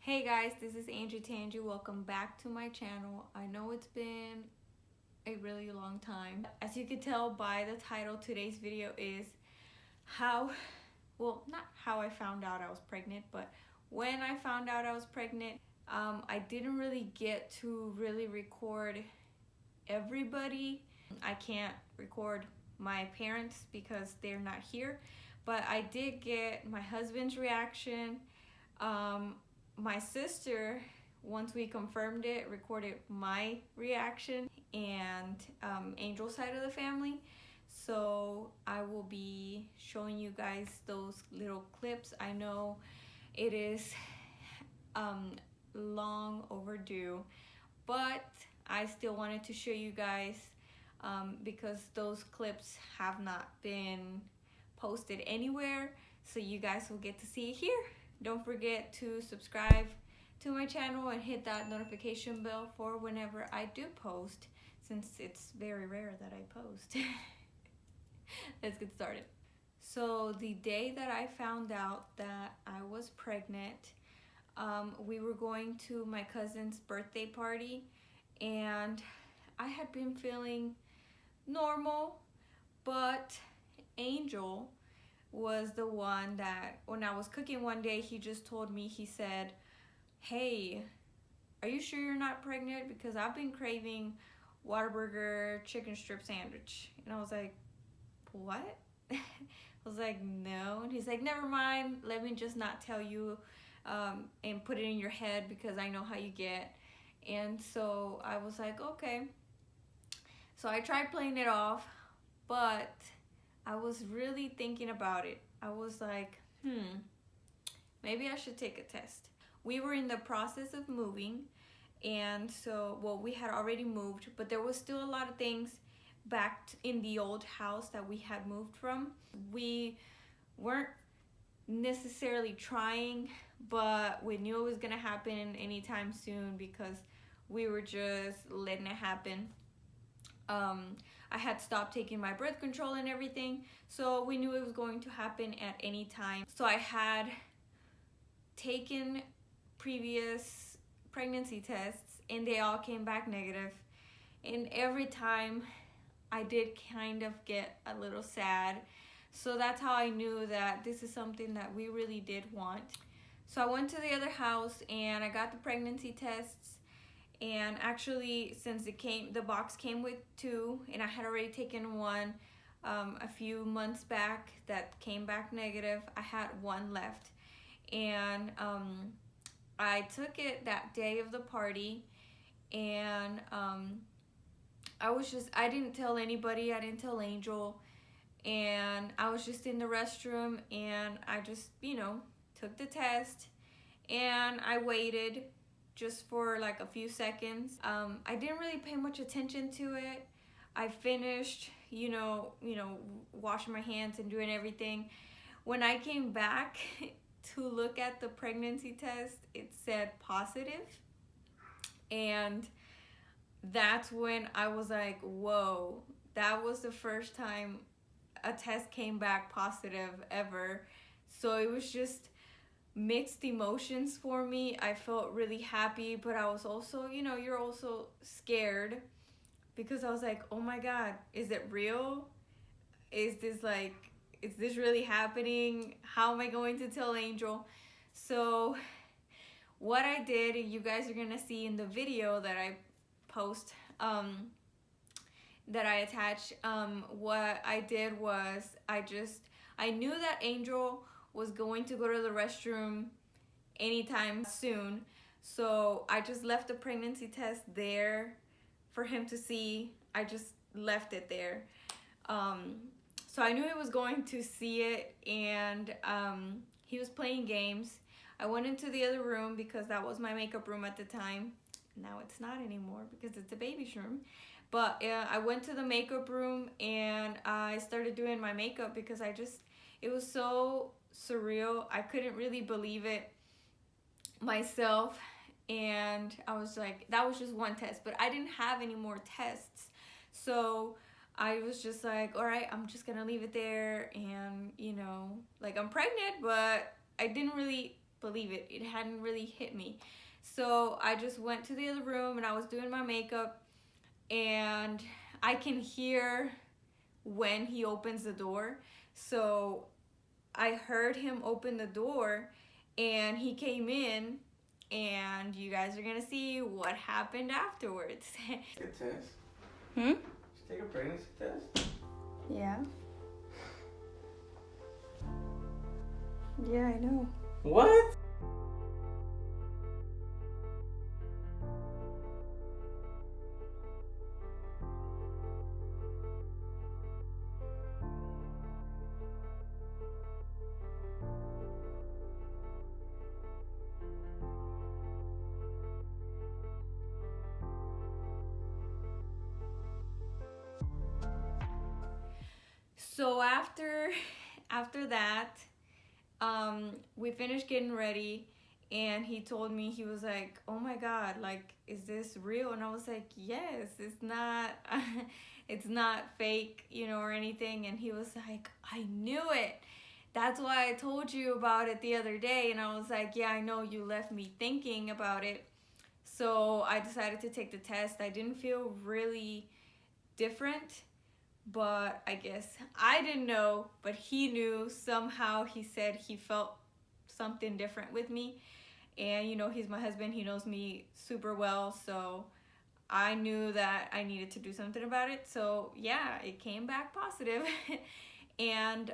Hey guys, this is AngieTangy. Welcome back to my channel. I know it's been a really long time. As you can tell by the title, today's video is not how I found out I was pregnant, but when I found out I was pregnant. I didn't really get to really record everybody. I can't record my parents because they're not here, but I did get my husband's reaction. My sister, once we confirmed it, recorded my reaction and Angel's side of the family. So I will be showing you guys those little clips. I know it is long overdue, but I still wanted to show you guys because those clips have not been posted anywhere, so you guys will get to see it here. Don't forget to subscribe to my channel and hit that notification bell for whenever I do post, since it's very rare that I post. Let's get started. So the day that I found out that I was pregnant, we were going to my cousin's birthday party, and I had been feeling normal, but Angel was the one that, when I was cooking one day, he just told me, he said, "Hey, are you sure you're not pregnant? Because I've been craving Whataburger chicken strip sandwich." And I was like, "What?" I was like, "No." And he's like, "Never mind, let me just not tell you and put it in your head because I know how you get." And so I was like, okay. So I tried playing it off, but I was really thinking about it. I was like, maybe I should take a test. We were in the process of moving, and so, well, we had already moved, but there was still a lot of things back in the old house that we had moved from. We weren't necessarily trying, but we knew it was gonna happen anytime soon because we were just letting it happen. I had stopped taking my birth control and everything, so we knew it was going to happen at any time. So I had taken previous pregnancy tests and they all came back negative, and every time I did kind of get a little sad. So that's how I knew that this is something that we really did want. So I went to the other house and I got the pregnancy tests. And actually, since the box came with 2, and I had already taken one a few months back that came back negative, I had 1 left. And I took it that day of the party, and I didn't tell anybody. I didn't tell Angel, and I was just in the restroom, and I just, took the test, and I waited just for like a few seconds. I didn't really pay much attention to it. I finished, washing my hands and doing everything. When I came back to look at the pregnancy test, it said positive. And that's when I was like, whoa, that was the first time a test came back positive ever. So it was just mixed emotions for me. I felt really happy, but I was also, you're also scared because I was like, oh my God, is it real? Is this really happening? How am I going to tell Angel? So what I did, you guys are gonna see in the video that I post, that I attach, what I did was I knew that Angel was going to go to the restroom anytime soon, so I just left the pregnancy test there for him to see. I just left it there. So I knew he was going to see it, and he was playing games. I went into the other room because that was my makeup room at the time. Now it's not anymore because it's a baby's room. But I went to the makeup room and I started doing my makeup because it was so surreal. I couldn't really believe it myself, and I was like, that was just 1 test, but I didn't have any more tests. So I was just like, all right, I'm just gonna leave it there, and like, I'm pregnant, but I didn't really believe it. It hadn't really hit me. So I just went to the other room and I was doing my makeup, and I can hear when he opens the door. So I heard him open the door and he came in, and you guys are gonna see what happened afterwards. Take a test. Just take a pregnancy test. Yeah. Yeah, I know. What? So after that, we finished getting ready, and he told me, he was like, oh my God, like, is this real? And I was like, yes, it's not it's not fake, you know, or anything. And he was like, I knew it, that's why I told you about it the other day. And I was like, yeah, I know, you left me thinking about it. So I decided to take the test. I didn't feel really different, but I guess I didn't know, but he knew somehow. He said he felt something different with me. And you know, he's my husband, he knows me super well, so I knew that I needed to do something about it. So yeah, it came back positive. And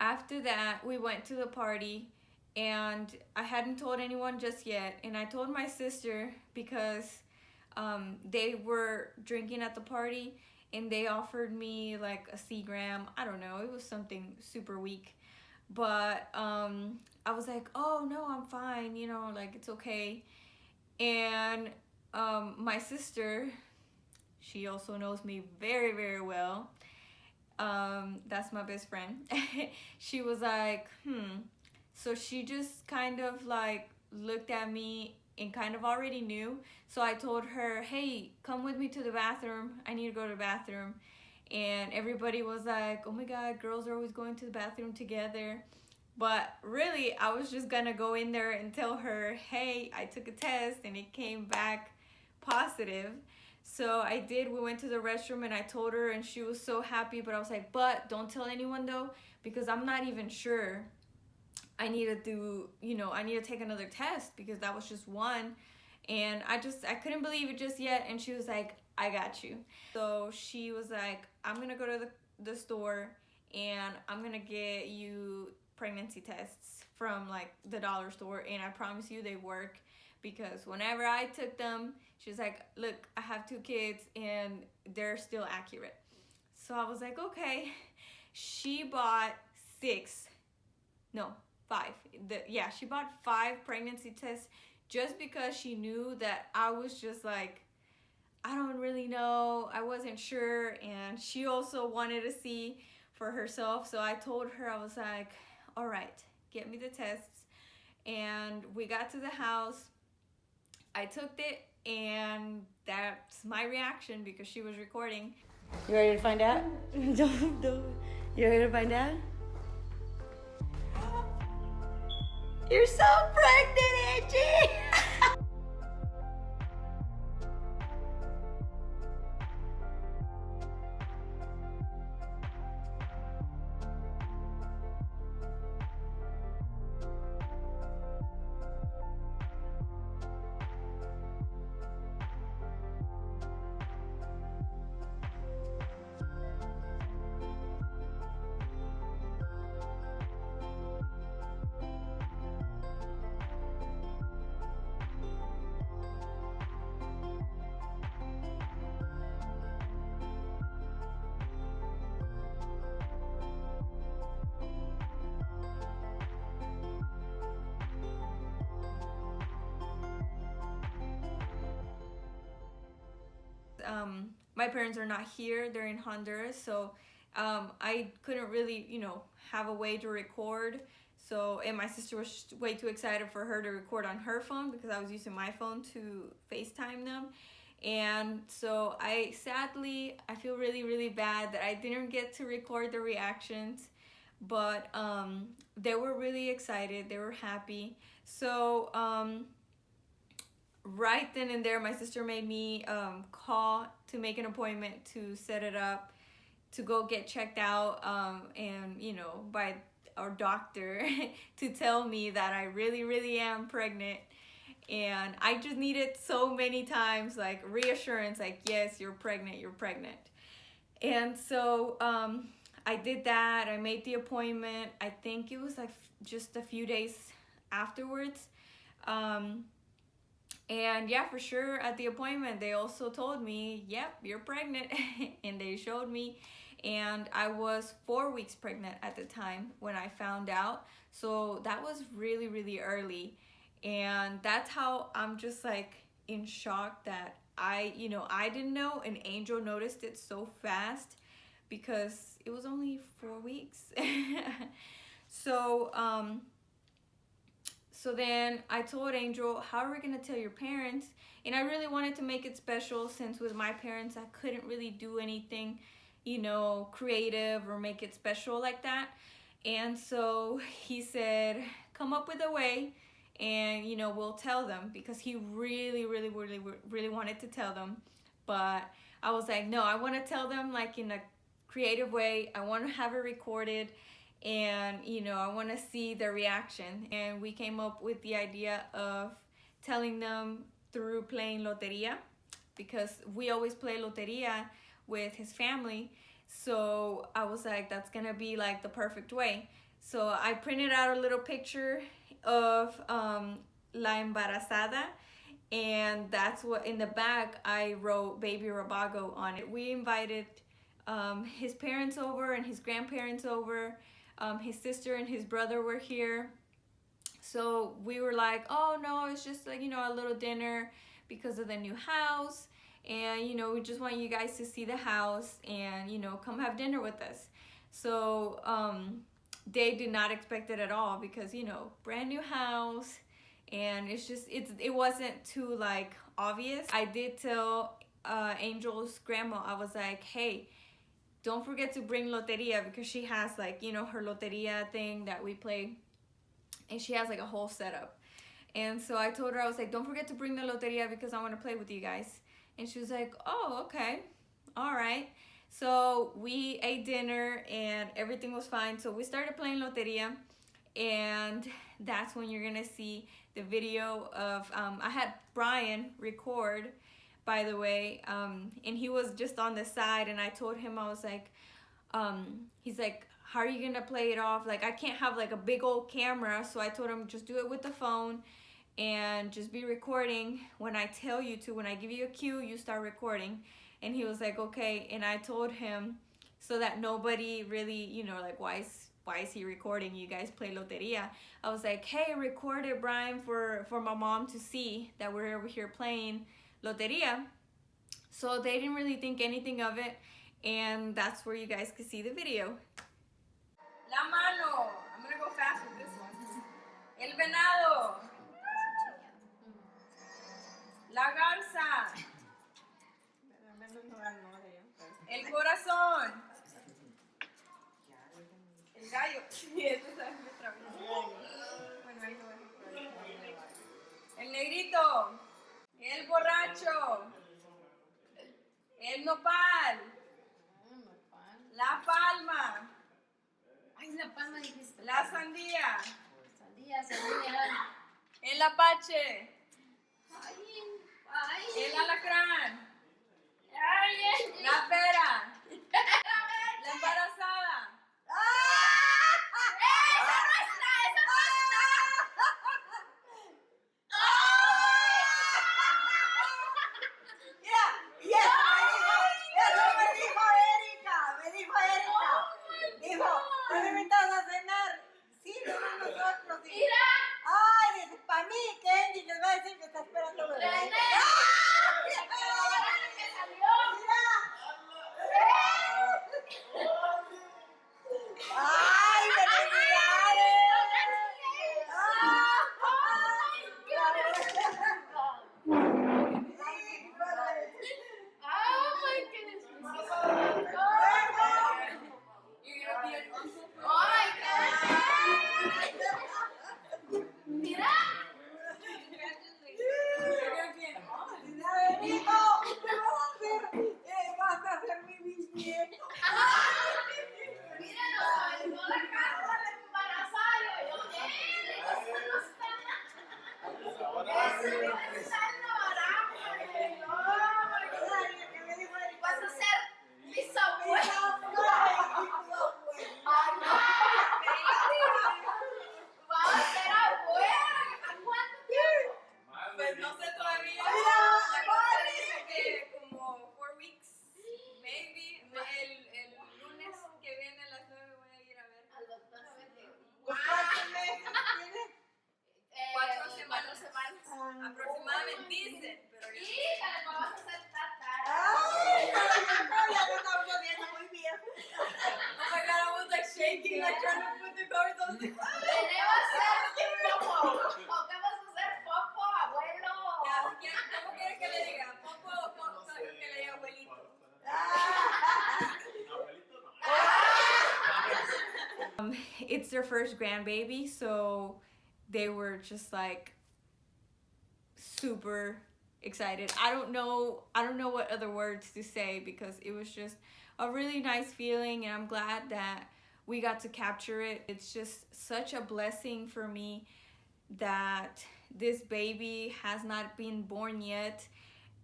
after that, we went to the party, and I hadn't told anyone just yet. And I told my sister because they were drinking at the party, and they offered me like a Seagram. I don't know, it was something super weak. But I was like, oh no, I'm fine, you know, like, it's okay. And my sister, she also knows me very, very well. That's my best friend. She was like, So she just kind of like looked at me and kind of already knew. So I told her, hey, come with me to the bathroom. I need to go to the bathroom. And everybody was like, oh my God, girls are always going to the bathroom together. But really, I was just gonna go in there and tell her, hey, I took a test and it came back positive. So I did. We went to the restroom and I told her, and she was so happy. But I was like, but don't tell anyone though, because I'm not even sure. I need to do, you know, I need to take another test, because that was just one. And I couldn't believe it just yet. And she was like, I got you. So she was like, I'm gonna go to the store and I'm gonna get you pregnancy tests from like the dollar store, and I promise you they work, because whenever I took them, she was like, look, I have 2 kids and they're still accurate. So I was like, okay. She bought 5. She bought 5 pregnancy tests just because she knew that I was just like, I don't really know, I wasn't sure, and she also wanted to see for herself. So I told her, I was like, all right, get me the tests. And we got to the house, I took it, and that's my reaction, because she was recording. You ready to find out? don't. You ready to find out? You're so pregnant, Angie! My parents are not here, they're in Honduras, so I couldn't really, you know, have a way to record. So, and my sister was way too excited for her to record on her phone, because I was using my phone to FaceTime them. And so I feel really, really bad that I didn't get to record the reactions, but they were really excited. They were happy. So right then and there, my sister made me call to make an appointment to set it up to go get checked out, and by our doctor to tell me that I really am pregnant. And I just needed so many times like reassurance, like, yes, you're pregnant. And so I did that. I made the appointment. I think it was like just a few days afterwards. And yeah, for sure, at the appointment, they also told me, yep, you're pregnant. And they showed me. And I was 4 weeks pregnant at the time when I found out. So that was really early. And that's how I'm just like in shock that I didn't know, and Angel noticed it so fast because it was only 4 weeks. So then I told Angel, how are we gonna tell your parents? And I really wanted to make it special, since with my parents I couldn't really do anything, creative or make it special like that. And so he said, come up with a way, and we'll tell them, because he really wanted to tell them. But I was like, no, I want to tell them like in a creative way. I want to have it recorded, and I want to see their reaction. And we came up with the idea of telling them through playing loteria, because we always play loteria with his family. So I was like, that's gonna be like the perfect way. So I printed out a little picture of La Embarazada, and that's what in the back I wrote Baby Rabago on it. We invited his parents over and his grandparents over. His sister and his brother were here. So we were like, oh no, it's just like, a little dinner because of the new house. And, we just want you guys to see the house and, come have dinner with us. So they did not expect it at all, because, brand new house. And it wasn't too like obvious. I did tell Angel's grandma, I was like, hey, don't forget to bring loteria, because she has like, her loteria thing that we play. And she has like a whole setup. And so I told her, I was like, don't forget to bring the loteria, because I want to play with you guys. And she was like, oh, okay. All right. So we ate dinner and everything was fine. So we started playing loteria. And that's when you're going to see the video of, I had Brian record, by the way. And he was just on the side. And I told him, I was like, he's like, how are you going to play it off? Like, I can't have like a big old camera. So I told him, just do it with the phone. And just be recording when I tell you to. When I give you a cue, you start recording. And he was like, okay. And I told him, so that nobody really, like, why is he recording? You guys play loteria. I was like, hey, record it, Brian, for my mom to see that we're over here playing loteria. So they didn't really think anything of it. And that's where you guys could see the video. La mano. I'm gonna go fast with this one. El venado. La garza. El corazón. El gallo. El negrito. El borracho. El nopal. La palma. Ay, la palma dijiste. La sandía. Sandía. El apache. Ay. El alacrán. Ay. La pera. La embarazada. ¡Esa no está! Mira, eso me dijo Erika. Dijo, ¿tú me invitas a cenar? Sí, somos nosotros. Sí. Mira. Ay, dice, para mí, que Angie les va a decir que está esperando bebé. semanas. 4 semanas. Aproximadamente dicen, pero yo Híjale, me vas a hacer tata. Ay, ya lo estamos haciendo muy bien. oh my god, I was like shaking, like trying to put the cards on the René va a ser popo. ¿O qué vas a hacer, popo, abuelo? ¿Cómo quieres que le diga? ¿Popo o que le diga abuelito? It's their first grandbaby, so they were just like super excited. I don't know what other words to say because it was just a really nice feeling, and I'm glad that we got to capture it. It's just such a blessing for me that this baby has not been born yet,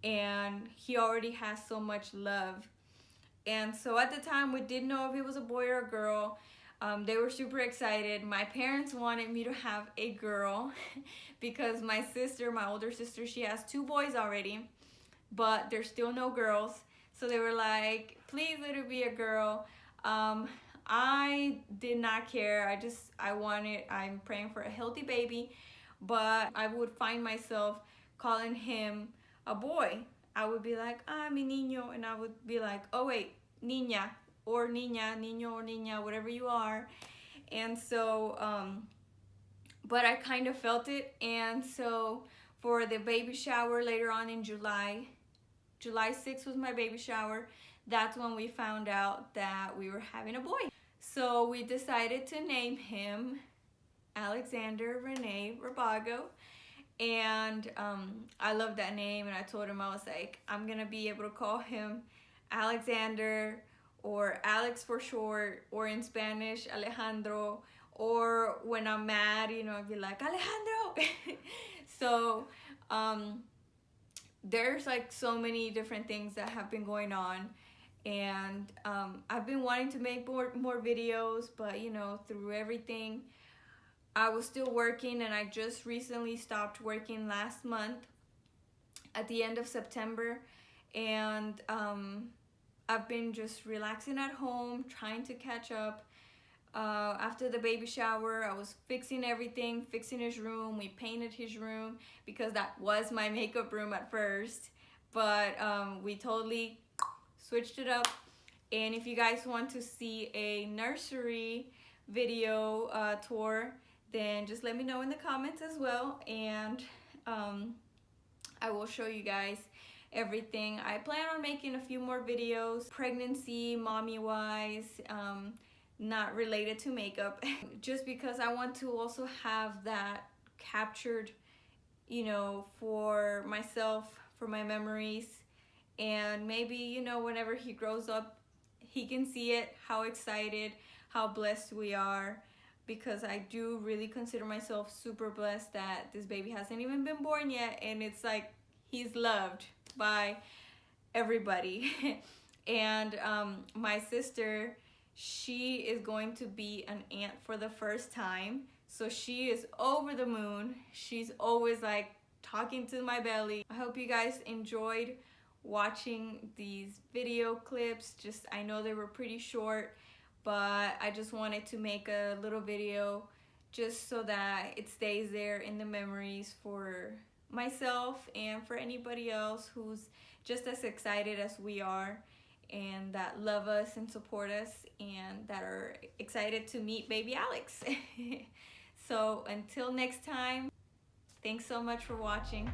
and he already has so much love. And so at the time, we didn't know if it was a boy or a girl. They were super excited. My parents wanted me to have a girl because my sister, my older sister, she has 2 boys already, but there's still no girls. So they were like, please let it be a girl. I did not care. I'm praying for a healthy baby, but I would find myself calling him a boy. I would be like, mi niño, and I would be like, oh wait, niña, or niña, niño or niña, whatever you are. And so, but I kind of felt it. And so for the baby shower later on in July 6th was my baby shower. That's when we found out that we were having a boy. So we decided to name him Alexander Rene Rabago. And I love that name, and I told him, I was like, I'm gonna be able to call him Alexander, or Alex for short, or in Spanish, Alejandro, or when I'm mad, you know, I'd be like, Alejandro. So there's like so many different things that have been going on, and I've been wanting to make more videos, but you know, through everything, I was still working, and I just recently stopped working last month at the end of September, and I've been just relaxing at home, trying to catch up. After the baby shower, I was fixing everything, fixing his room. We painted his room because that was my makeup room at first, but we totally switched it up. And if you guys want to see a nursery video tour, then just let me know in the comments as well, and I will show you guys everything. I plan on making a few more videos, pregnancy, mommy wise, not related to makeup, just because I want to also have that captured, you know, for myself, for my memories, and maybe, you know, whenever he grows up, he can see it, how excited, how blessed we are, because I do really consider myself super blessed that this baby hasn't even been born yet, and it's like he's loved by everybody. And my sister, she is going to be an aunt for the first time, so she is over the moon. She's always like talking to my belly. I hope you guys enjoyed watching these video clips. Just, I know they were pretty short, but I just wanted to make a little video just so that it stays there in the memories for myself and for anybody else who's just as excited as we are, and that love us and support us, and that are excited to meet baby Alex. So until next time, thanks so much for watching.